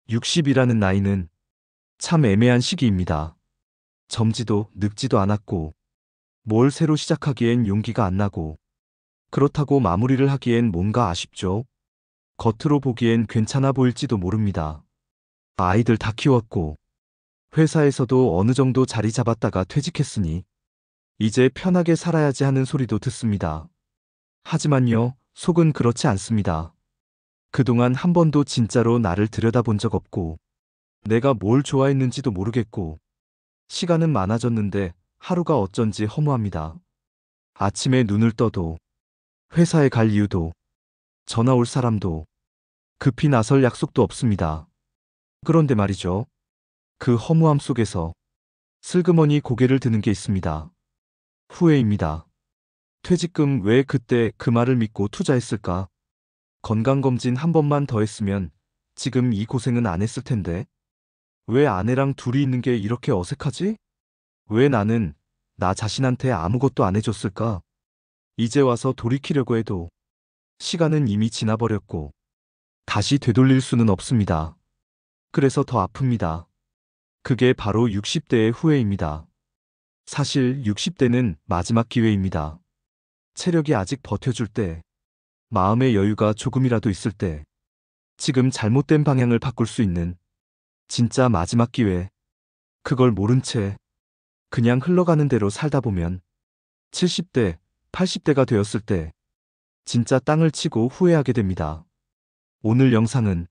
60이라는 나이는 참 애매한 시기입니다. 젊지도 늙지도 않았고, 뭘 새로 시작하기엔 용기가 안 나고, 그렇다고 마무리를 하기엔 뭔가 아쉽죠. 겉으로 보기엔 괜찮아 보일지도 모릅니다. 아이들 다 키웠고, 회사에서도 어느 정도 자리 잡았다가 퇴직했으니, 이제 편하게 살아야지 하는 소리도 듣습니다. 하지만요, 속은 그렇지 않습니다. 그동안 한 번도 진짜로 나를 들여다본 적 없고, 내가 뭘 좋아했는지도 모르겠고, 시간은 많아졌는데 하루가 어쩐지 허무합니다. 아침에 눈을 떠도, 회사에 갈 이유도, 전화 올 사람도, 급히 나설 약속도 없습니다. 그런데 말이죠. 그 허무함 속에서 슬그머니 고개를 드는 게 있습니다. 후회입니다. 퇴직금 왜 그때 그 말을 믿고 투자했을까? 건강검진 한 번만 더 했으면 지금 이 고생은 안 했을 텐데. 왜 아내랑 둘이 있는 게 이렇게 어색하지? 왜 나는 나 자신한테 아무것도 안 해줬을까? 이제 와서 돌이키려고 해도 시간은 이미 지나버렸고 다시 되돌릴 수는 없습니다. 그래서 더 아픕니다. 그게 바로 60대의 후회입니다. 사실 60대는 마지막 기회입니다. 체력이 아직 버텨줄 때, 마음의 여유가 조금이라도 있을 때, 지금 잘못된 방향을 바꿀 수 있는 진짜 마지막 기회. 그걸 모른 채 그냥 흘러가는 대로 살다 보면 70대, 80대가 되었을 때 진짜 땅을 치고 후회하게 됩니다. 오늘 영상은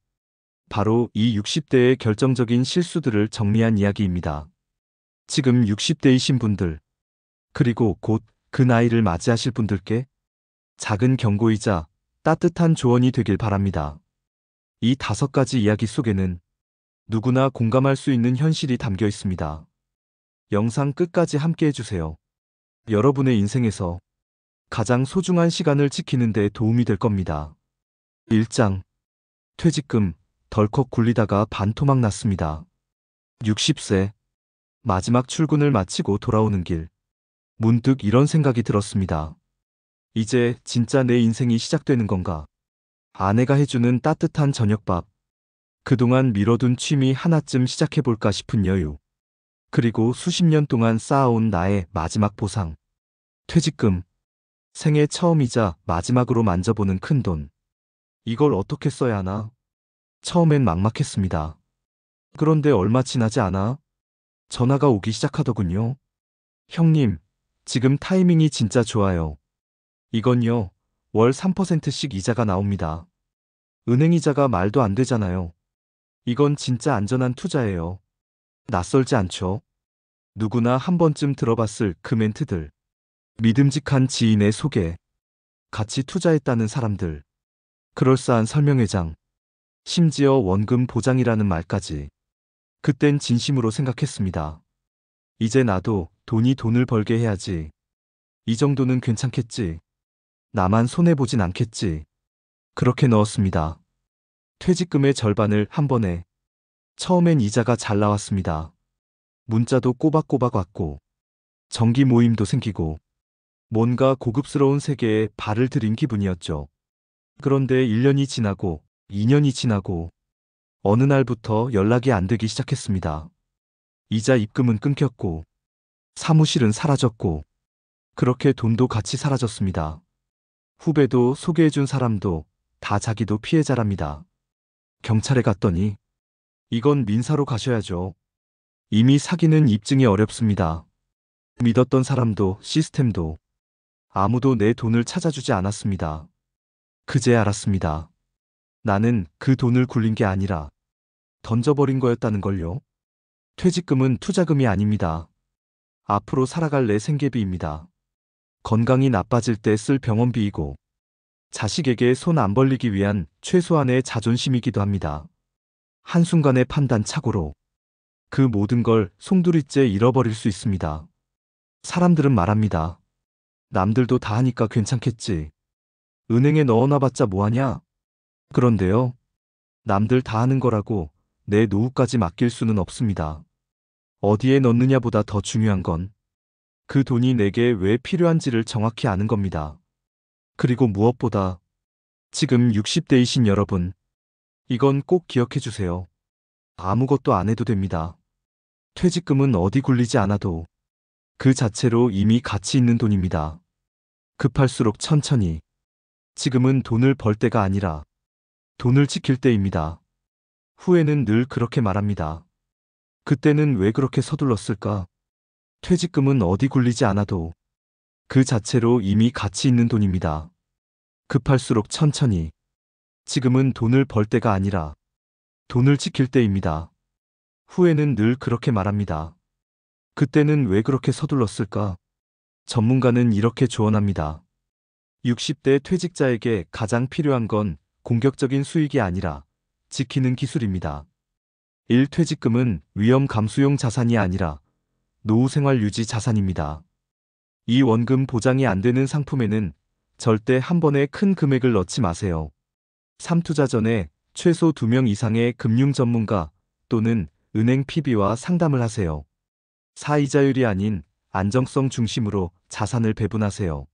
바로 이 60대의 결정적인 실수들을 정리한 이야기입니다. 지금 60대이신 분들, 그리고 곧 그 나이를 맞이하실 분들께 작은 경고이자 따뜻한 조언이 되길 바랍니다. 이 5가지 이야기 속에는 누구나 공감할 수 있는 현실이 담겨 있습니다. 영상 끝까지 함께 해주세요. 여러분의 인생에서 가장 소중한 시간을 지키는 데 도움이 될 겁니다. 1장. 퇴직금 덜컥 굴리다가 반토막 났습니다. 60세. 마지막 출근을 마치고 돌아오는 길. 문득 이런 생각이 들었습니다. 이제 진짜 내 인생이 시작되는 건가? 아내가 해주는 따뜻한 저녁밥. 그동안 미뤄둔 취미 하나쯤 시작해볼까 싶은 여유. 그리고 수십 년 동안 쌓아온 나의 마지막 보상. 퇴직금. 생애 처음이자 마지막으로 만져보는 큰돈. 이걸 어떻게 써야 하나? 처음엔 막막했습니다. 그런데 얼마 지나지 않아 전화가 오기 시작하더군요. 형님, 지금 타이밍이 진짜 좋아요. 이건요, 월 3%씩 이자가 나옵니다. 은행 이자가 말도 안 되잖아요. 이건 진짜 안전한 투자예요. 낯설지 않죠? 누구나 한 번쯤 들어봤을 그 멘트들. 믿음직한 지인의 소개. 같이 투자했다는 사람들. 그럴싸한 설명회장. 심지어 원금 보장이라는 말까지. 그땐 진심으로 생각했습니다. 이제 나도 돈이 돈을 벌게 해야지. 이 정도는 괜찮겠지. 나만 손해보진 않겠지. 그렇게 넣었습니다. 퇴직금의 절반을 한 번에. 처음엔 이자가 잘 나왔습니다. 문자도 꼬박꼬박 왔고, 정기 모임도 생기고, 뭔가 고급스러운 세계에 발을 들인 기분이었죠. 그런데 1년이 지나고, 2년이 지나고, 어느 날부터 연락이 안 되기 시작했습니다. 이자 입금은 끊겼고, 사무실은 사라졌고, 그렇게 돈도 같이 사라졌습니다. 후배도 소개해준 사람도 다 자기도 피해자랍니다. 경찰에 갔더니 이건 민사로 가셔야죠. 이미 사기는 입증이 어렵습니다. 믿었던 사람도 시스템도 아무도 내 돈을 찾아주지 않았습니다. 그제 알았습니다. 나는 그 돈을 굴린 게 아니라 던져버린 거였다는 걸요. 퇴직금은 투자금이 아닙니다. 앞으로 살아갈 내 생계비입니다. 건강이 나빠질 때 쓸 병원비이고 자식에게 손 안 벌리기 위한 최소한의 자존심이기도 합니다. 한순간의 판단 착오로 그 모든 걸 송두리째 잃어버릴 수 있습니다. 사람들은 말합니다. 남들도 다 하니까 괜찮겠지. 은행에 넣어놔봤자 뭐하냐? 그런데요. 남들 다 하는 거라고 내 노후까지 맡길 수는 없습니다. 어디에 넣느냐보다 더 중요한 건 그 돈이 내게 왜 필요한지를 정확히 아는 겁니다. 그리고 무엇보다 지금 60대이신 여러분, 이건 꼭 기억해 주세요. 아무것도 안 해도 됩니다. 퇴직금은 어디 굴리지 않아도 그 자체로 이미 가치 있는 돈입니다. 급할수록 천천히. 지금은 돈을 벌 때가 아니라 돈을 지킬 때입니다. 후에는 늘 그렇게 말합니다. 그때는 왜 그렇게 서둘렀을까? 퇴직금은 어디 굴리지 않아도 그 자체로 이미 가치 있는 돈입니다. 급할수록 천천히. 지금은 돈을 벌 때가 아니라 돈을 지킬 때입니다. 후에는 늘 그렇게 말합니다. 그때는 왜 그렇게 서둘렀을까? 전문가는 이렇게 조언합니다. 60대 퇴직자에게 가장 필요한 건 공격적인 수익이 아니라 지키는 기술입니다. 1. 퇴직금은 위험 감수용 자산이 아니라 노후 생활 유지 자산입니다. 이 원금 보장이 안 되는 상품에는 절대 한 번에 큰 금액을 넣지 마세요. 3. 투자 전에 최소 2명 이상의 금융 전문가 또는 은행 PB와 상담을 하세요. 4. 이자율이 아닌 안정성 중심으로 자산을 배분하세요.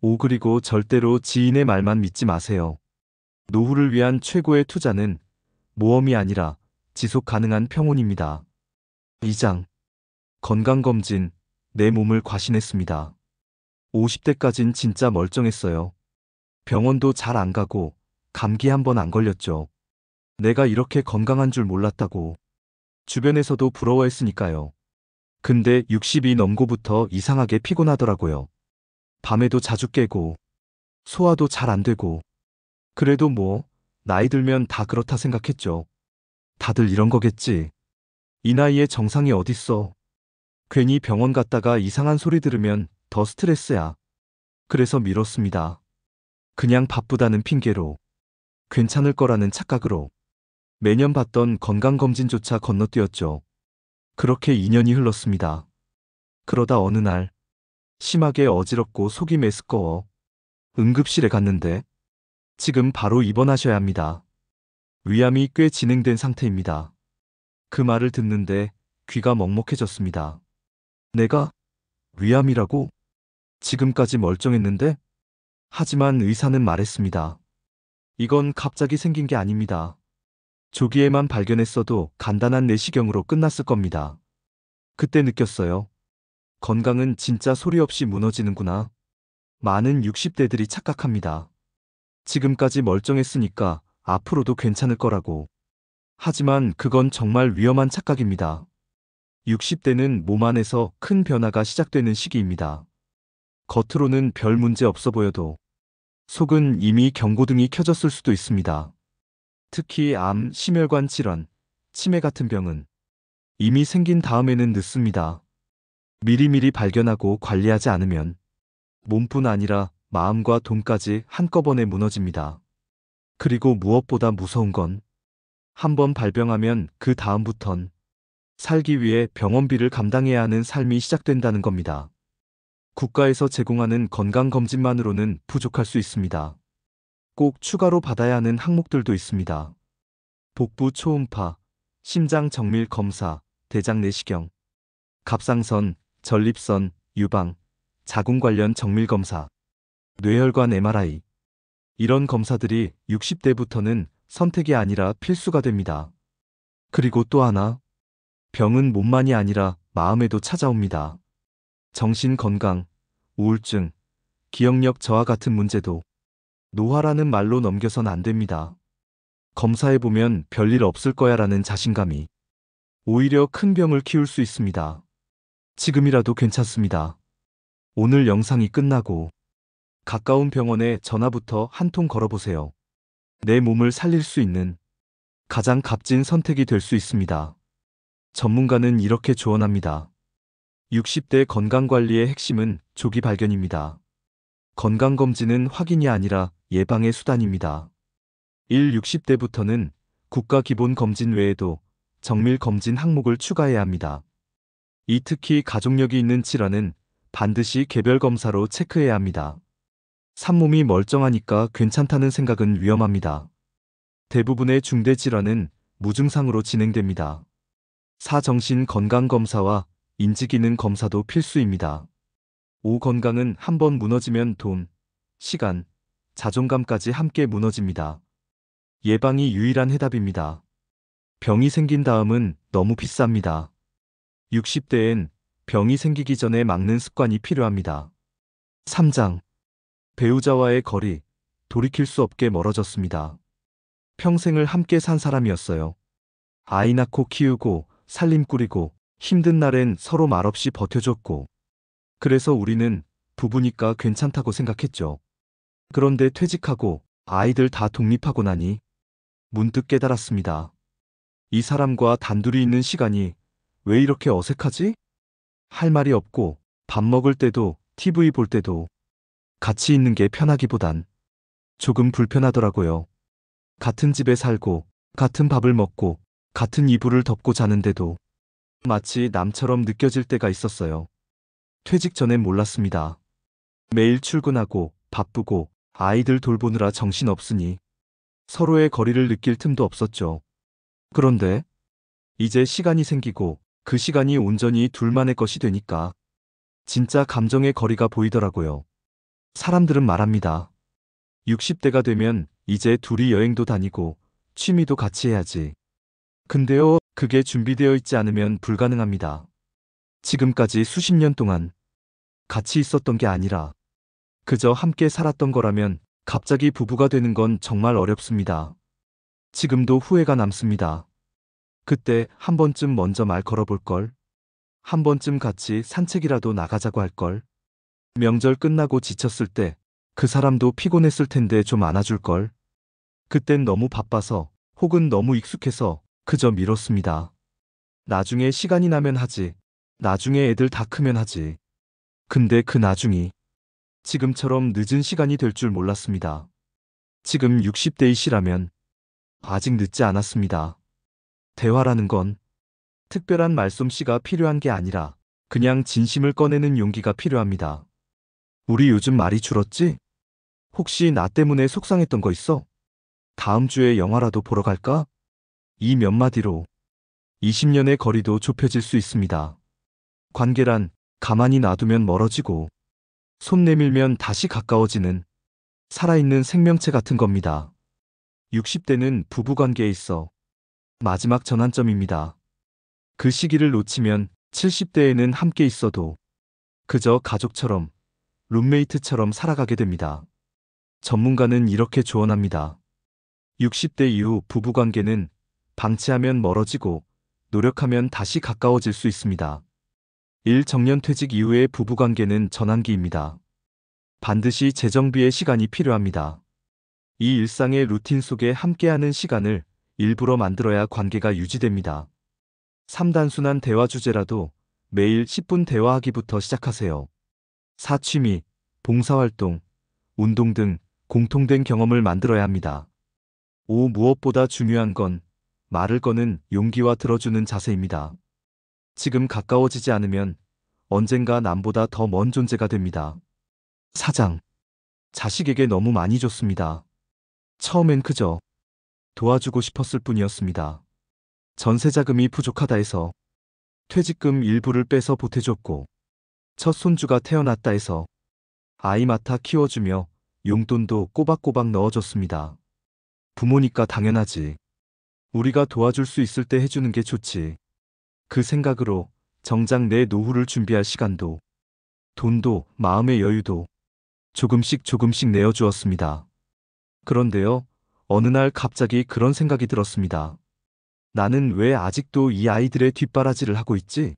5. 그리고 절대로 지인의 말만 믿지 마세요. 노후를 위한 최고의 투자는 모험이 아니라 지속 가능한 평온입니다. 2장. 건강검진. 내 몸을 과신했습니다. 50대까진 진짜 멀쩡했어요. 병원도 잘 안 가고 감기 한 번 안 걸렸죠. 내가 이렇게 건강한 줄 몰랐다고. 주변에서도 부러워했으니까요. 근데 60이 넘고부터 이상하게 피곤하더라고요. 밤에도 자주 깨고 소화도 잘 안 되고. 그래도 뭐 나이 들면 다 그렇다 생각했죠. 다들 이런 거겠지. 이 나이에 정상이 어딨어. 괜히 병원 갔다가 이상한 소리 들으면 더 스트레스야. 그래서 미뤘습니다. 그냥 바쁘다는 핑계로, 괜찮을 거라는 착각으로 매년 받던 건강검진조차 건너뛰었죠. 그렇게 2년이 흘렀습니다. 그러다 어느 날 심하게 어지럽고 속이 메스꺼워 응급실에 갔는데 지금 바로 입원하셔야 합니다. 위암이 꽤 진행된 상태입니다. 그 말을 듣는데 귀가 먹먹해졌습니다. 내가 위암이라고? 지금까지 멀쩡했는데? 하지만 의사는 말했습니다. 이건 갑자기 생긴 게 아닙니다. 조기에만 발견했어도 간단한 내시경으로 끝났을 겁니다. 그때 느꼈어요. 건강은 진짜 소리 없이 무너지는구나. 많은 60대들이 착각합니다. 지금까지 멀쩡했으니까 앞으로도 괜찮을 거라고. 하지만 그건 정말 위험한 착각입니다. 60대는 몸 안에서 큰 변화가 시작되는 시기입니다. 겉으로는 별 문제 없어 보여도 속은 이미 경고등이 켜졌을 수도 있습니다. 특히 암, 심혈관 질환, 치매 같은 병은 이미 생긴 다음에는 늦습니다. 미리미리 발견하고 관리하지 않으면 몸뿐 아니라 마음과 돈까지 한꺼번에 무너집니다. 그리고 무엇보다 무서운 건 한번 발병하면 그 다음부턴 살기 위해 병원비를 감당해야 하는 삶이 시작된다는 겁니다. 국가에서 제공하는 건강검진만으로는 부족할 수 있습니다. 꼭 추가로 받아야 하는 항목들도 있습니다. 복부 초음파, 심장 정밀 검사, 대장 내시경, 갑상선, 전립선, 유방, 자궁 관련 정밀 검사, 뇌혈관 MRI. 이런 검사들이 60대부터는 선택이 아니라 필수가 됩니다. 그리고 또 하나, 병은 몸만이 아니라 마음에도 찾아옵니다. 정신 건강, 우울증, 기억력 저하 같은 문제도 노화라는 말로 넘겨선 안 됩니다. 검사해보면 별일 없을 거야라는 자신감이 오히려 큰 병을 키울 수 있습니다. 지금이라도 괜찮습니다. 오늘 영상이 끝나고 가까운 병원에 전화부터 한 통 걸어보세요. 내 몸을 살릴 수 있는 가장 값진 선택이 될 수 있습니다. 전문가는 이렇게 조언합니다. 60대 건강관리의 핵심은 조기 발견입니다. 건강검진은 확인이 아니라 예방의 수단입니다. 60대부터는 국가기본검진 외에도 정밀검진 항목을 추가해야 합니다. 특히 가족력이 있는 질환은 반드시 개별검사로 체크해야 합니다. 산몸이 멀쩡하니까 괜찮다는 생각은 위험합니다. 대부분의 중대질환은 무증상으로 진행됩니다. 사정신건강검사와 인지기능검사도 필수입니다. 건강은 한번 무너지면 돈, 시간, 자존감까지 함께 무너집니다. 예방이 유일한 해답입니다. 병이 생긴 다음은 너무 비쌉니다. 60대엔 병이 생기기 전에 막는 습관이 필요합니다. 3장. 배우자와의 거리, 돌이킬 수 없게 멀어졌습니다. 평생을 함께 산 사람이었어요. 아이 낳고 키우고 살림 꾸리고 힘든 날엔 서로 말없이 버텨줬고, 그래서 우리는 부부니까 괜찮다고 생각했죠. 그런데 퇴직하고 아이들 다 독립하고 나니 문득 깨달았습니다. 이 사람과 단둘이 있는 시간이 왜 이렇게 어색하지? 할 말이 없고 밥 먹을 때도 TV 볼 때도 같이 있는 게 편하기보단 조금 불편하더라고요. 같은 집에 살고 같은 밥을 먹고 같은 이불을 덮고 자는데도 마치 남처럼 느껴질 때가 있었어요. 퇴직 전엔 몰랐습니다. 매일 출근하고 바쁘고 아이들 돌보느라 정신없으니 서로의 거리를 느낄 틈도 없었죠. 그런데 이제 시간이 생기고 그 시간이 온전히 둘만의 것이 되니까 진짜 감정의 거리가 보이더라고요. 사람들은 말합니다. 60대가 되면 이제 둘이 여행도 다니고 취미도 같이 해야지. 근데요, 그게 준비되어 있지 않으면 불가능합니다. 지금까지 수십 년 동안 같이 있었던 게 아니라 그저 함께 살았던 거라면 갑자기 부부가 되는 건 정말 어렵습니다. 지금도 후회가 남습니다. 그때 한 번쯤 먼저 말 걸어볼 걸. 한 번쯤 같이 산책이라도 나가자고 할 걸. 명절 끝나고 지쳤을 때 그 사람도 피곤했을 텐데 좀 안아줄 걸. 그땐 너무 바빠서 혹은 너무 익숙해서 그저 미뤘습니다. 나중에 시간이 나면 하지. 나중에 애들 다 크면 하지. 근데 그 나중이 지금처럼 늦은 시간이 될 줄 몰랐습니다. 지금 60대이시라면 아직 늦지 않았습니다. 대화라는 건 특별한 말솜씨가 필요한 게 아니라 그냥 진심을 꺼내는 용기가 필요합니다. 우리 요즘 말이 줄었지? 혹시 나 때문에 속상했던 거 있어? 다음 주에 영화라도 보러 갈까? 이 몇 마디로 20년의 거리도 좁혀질 수 있습니다. 관계란 가만히 놔두면 멀어지고 손 내밀면 다시 가까워지는 살아있는 생명체 같은 겁니다. 60대는 부부관계에 있어 마지막 전환점입니다. 그 시기를 놓치면 70대에는 함께 있어도 그저 가족처럼, 룸메이트처럼 살아가게 됩니다. 전문가는 이렇게 조언합니다. 60대 이후 부부관계는 방치하면 멀어지고 노력하면 다시 가까워질 수 있습니다. 1. 정년퇴직 이후의 부부관계는 전환기입니다. 반드시 재정비의 시간이 필요합니다. 이 일상의 루틴 속에 함께하는 시간을 일부러 만들어야 관계가 유지됩니다. 3. 단순한 대화 주제라도 매일 10분 대화하기부터 시작하세요. 4. 취미, 봉사활동, 운동 등 공통된 경험을 만들어야 합니다. 5. 무엇보다 중요한 건 말을 거는 용기와 들어주는 자세입니다. 지금 가까워지지 않으면 언젠가 남보다 더 먼 존재가 됩니다. 4장. 자식에게 너무 많이 줬습니다. 처음엔 그저 도와주고 싶었을 뿐이었습니다. 전세자금이 부족하다 해서 퇴직금 일부를 빼서 보태줬고, 첫 손주가 태어났다 해서 아이 맡아 키워주며 용돈도 꼬박꼬박 넣어줬습니다. 부모니까 당연하지. 우리가 도와줄 수 있을 때 해주는 게 좋지. 그 생각으로 정작 내 노후를 준비할 시간도, 돈도, 마음의 여유도 조금씩 조금씩 내어주었습니다. 그런데요, 어느 날 갑자기 그런 생각이 들었습니다. 나는 왜 아직도 이 아이들의 뒷바라지를 하고 있지?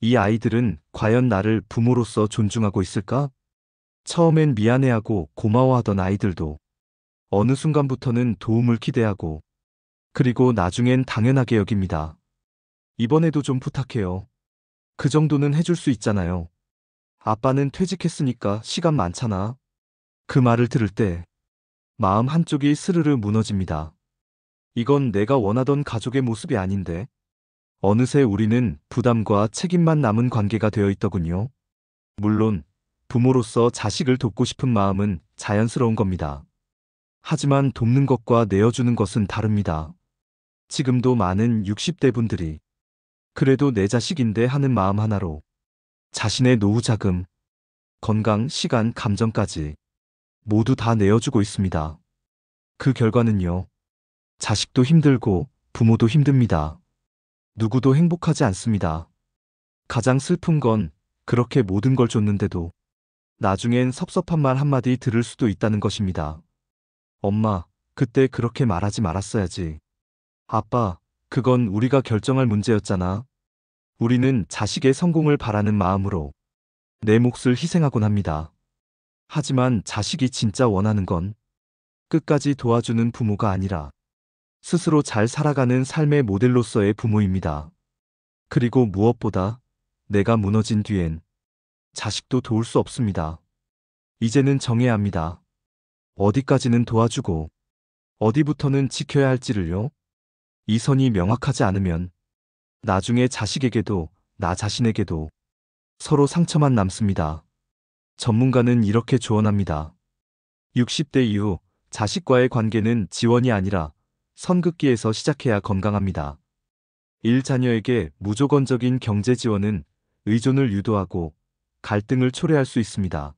이 아이들은 과연 나를 부모로서 존중하고 있을까? 처음엔 미안해하고 고마워하던 아이들도 어느 순간부터는 도움을 기대하고, 그리고 나중엔 당연하게 여깁니다. 이번에도 좀 부탁해요. 그 정도는 해줄 수 있잖아요. 아빠는 퇴직했으니까 시간 많잖아. 그 말을 들을 때 마음 한쪽이 스르르 무너집니다. 이건 내가 원하던 가족의 모습이 아닌데. 어느새 우리는 부담과 책임만 남은 관계가 되어 있더군요. 물론 부모로서 자식을 돕고 싶은 마음은 자연스러운 겁니다. 하지만 돕는 것과 내어주는 것은 다릅니다. 지금도 많은 60대 분들이 그래도 내 자식인데 하는 마음 하나로 자신의 노후 자금, 건강, 시간, 감정까지 모두 다 내어주고 있습니다. 그 결과는요, 자식도 힘들고 부모도 힘듭니다. 누구도 행복하지 않습니다. 가장 슬픈 건 그렇게 모든 걸 줬는데도 나중엔 섭섭한 말 한마디 들을 수도 있다는 것입니다. 엄마, 그때 그렇게 말하지 말았어야지. 아빠, 그건 우리가 결정할 문제였잖아. 우리는 자식의 성공을 바라는 마음으로 내 몫을 희생하곤 합니다. 하지만 자식이 진짜 원하는 건 끝까지 도와주는 부모가 아니라 스스로 잘 살아가는 삶의 모델로서의 부모입니다. 그리고 무엇보다 내가 무너진 뒤엔 자식도 도울 수 없습니다. 이제는 정해야 합니다. 어디까지는 도와주고 어디부터는 지켜야 할지를요. 이 선이 명확하지 않으면 나중에 자식에게도 나 자신에게도 서로 상처만 남습니다. 전문가는 이렇게 조언합니다. 60대 이후 자식과의 관계는 지원이 아니라 선긋기에서 시작해야 건강합니다. 1. 자녀에게 무조건적인 경제 지원은 의존을 유도하고 갈등을 초래할 수 있습니다.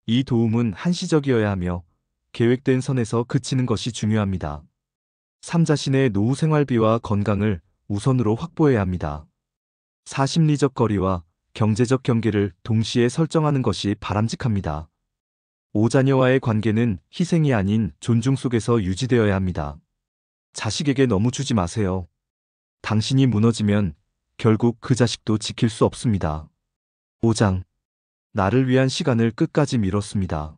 이 도움은 한시적이어야 하며 계획된 선에서 그치는 것이 중요합니다. 3. 자신의 노후 생활비와 건강을 우선으로 확보해야 합니다. 4. 심리적 거리와 경제적 경계를 동시에 설정하는 것이 바람직합니다. 5. 자녀와의 관계는 희생이 아닌 존중 속에서 유지되어야 합니다. 자식에게 너무 주지 마세요. 당신이 무너지면 결국 그 자식도 지킬 수 없습니다. 5장. 나를 위한 시간을 끝까지 미뤘습니다.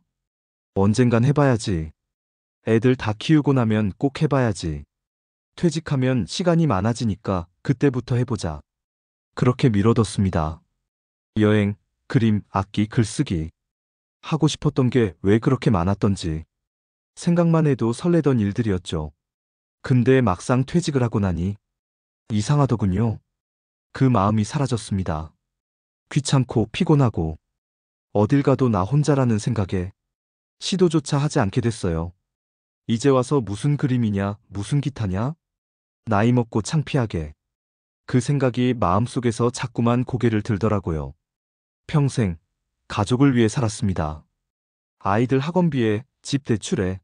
언젠간 해봐야지. 애들 다 키우고 나면 꼭 해봐야지. 퇴직하면 시간이 많아지니까 그때부터 해보자. 그렇게 미뤄뒀습니다. 여행, 그림, 악기, 글쓰기. 하고 싶었던 게 왜 그렇게 많았던지. 생각만 해도 설레던 일들이었죠. 근데 막상 퇴직을 하고 나니 이상하더군요. 그 마음이 사라졌습니다. 귀찮고 피곤하고 어딜 가도 나 혼자라는 생각에 시도조차 하지 않게 됐어요. 이제 와서 무슨 그림이냐, 무슨 기타냐? 나이 먹고 창피하게. 그 생각이 마음속에서 자꾸만 고개를 들더라고요. 평생 가족을 위해 살았습니다. 아이들 학원비에, 집 대출에,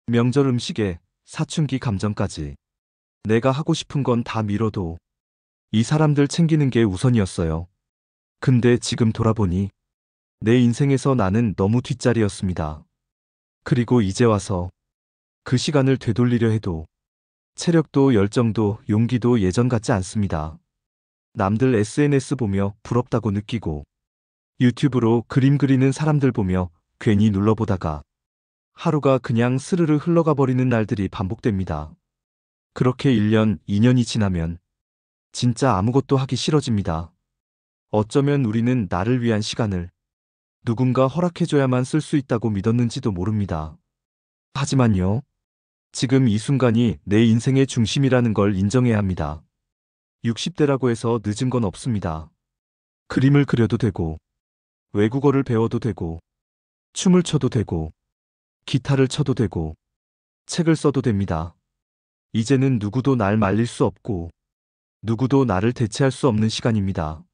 명절 음식에, 사춘기 감정까지. 내가 하고 싶은 건 다 미뤄도 이 사람들 챙기는 게 우선이었어요. 근데 지금 돌아보니 내 인생에서 나는 너무 뒷자리였습니다. 그리고 이제 와서 그 시간을 되돌리려 해도 체력도 열정도 용기도 예전 같지 않습니다. 남들 SNS 보며 부럽다고 느끼고 유튜브로 그림 그리는 사람들 보며 괜히 눌러보다가 하루가 그냥 스르르 흘러가 버리는 날들이 반복됩니다. 그렇게 1년, 2년이 지나면 진짜 아무것도 하기 싫어집니다. 어쩌면 우리는 나를 위한 시간을 누군가 허락해줘야만 쓸 수 있다고 믿었는지도 모릅니다. 하지만요, 지금 이 순간이 내 인생의 중심이라는 걸 인정해야 합니다. 60대라고 해서 늦은 건 없습니다. 그림을 그려도 되고, 외국어를 배워도 되고, 춤을 춰도 되고, 기타를 쳐도 되고, 책을 써도 됩니다. 이제는 누구도 날 말릴 수 없고, 누구도 나를 대체할 수 없는 시간입니다.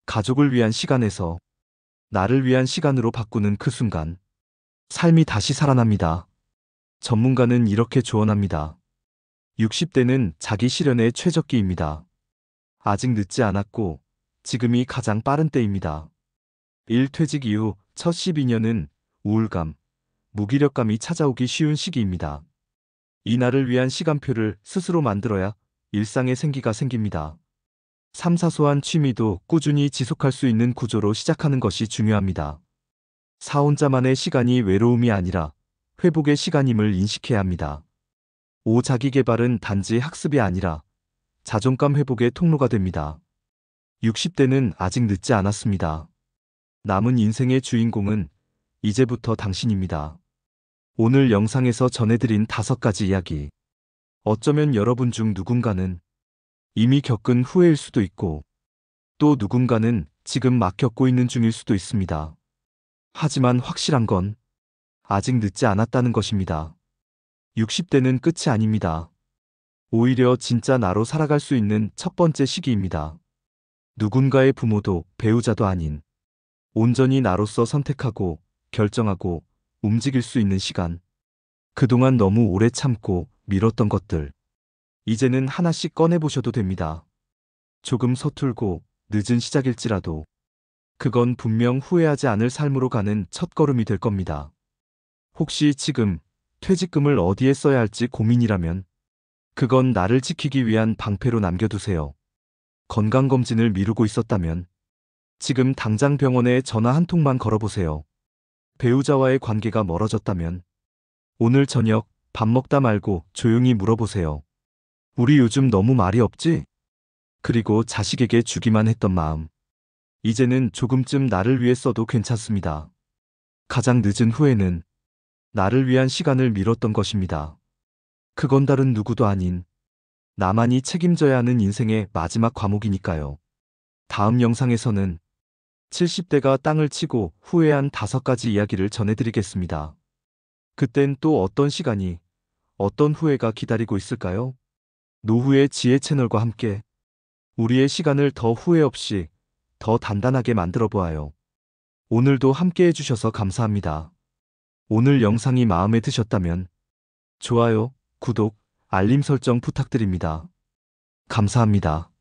가족을 위한 시간에서 나를 위한 시간으로 바꾸는 그 순간, 삶이 다시 살아납니다. 전문가는 이렇게 조언합니다. 60대는 자기 실현의 최적기입니다. 아직 늦지 않았고, 지금이 가장 빠른 때입니다. 퇴직 이후 첫 12년은 우울감, 무기력감이 찾아오기 쉬운 시기입니다. 이 날을 위한 시간표를 스스로 만들어야 일상의 생기가 생깁니다. 사소한 취미도 꾸준히 지속할 수 있는 구조로 시작하는 것이 중요합니다. 혼자만의 시간이 외로움이 아니라 회복의 시간임을 인식해야 합니다. 자기계발은 단지 학습이 아니라 자존감 회복의 통로가 됩니다. 60대는 아직 늦지 않았습니다. 남은 인생의 주인공은 이제부터 당신입니다. 오늘 영상에서 전해드린 5가지 이야기. 어쩌면 여러분 중 누군가는 이미 겪은 후회일 수도 있고, 또 누군가는 지금 막 겪고 있는 중일 수도 있습니다. 하지만 확실한 건 아직 늦지 않았다는 것입니다. 60대는 끝이 아닙니다. 오히려 진짜 나로 살아갈 수 있는 첫 번째 시기입니다. 누군가의 부모도 배우자도 아닌 온전히 나로서 선택하고 결정하고 움직일 수 있는 시간. 그동안 너무 오래 참고 미뤘던 것들. 이제는 하나씩 꺼내보셔도 됩니다. 조금 서툴고 늦은 시작일지라도 그건 분명 후회하지 않을 삶으로 가는 첫걸음이 될 겁니다. 혹시 지금 퇴직금을 어디에 써야 할지 고민이라면 그건 나를 지키기 위한 방패로 남겨두세요. 건강검진을 미루고 있었다면 지금 당장 병원에 전화 한 통만 걸어보세요. 배우자와의 관계가 멀어졌다면 오늘 저녁 밥 먹다 말고 조용히 물어보세요. 우리 요즘 너무 말이 없지? 그리고 자식에게 주기만 했던 마음. 이제는 조금쯤 나를 위해 써도 괜찮습니다. 가장 늦은 후회는 나를 위한 시간을 미뤘던 것입니다. 그건 다른 누구도 아닌 나만이 책임져야 하는 인생의 마지막 과목이니까요. 다음 영상에서는 70대가 땅을 치고 후회한 5가지 이야기를 전해드리겠습니다. 그땐 또 어떤 시간이, 어떤 후회가 기다리고 있을까요? 노후의 지혜 채널과 함께 우리의 시간을 더 후회 없이 더 단단하게 만들어 보아요. 오늘도 함께 해주셔서 감사합니다. 오늘 영상이 마음에 드셨다면 좋아요, 구독, 알림 설정 부탁드립니다. 감사합니다.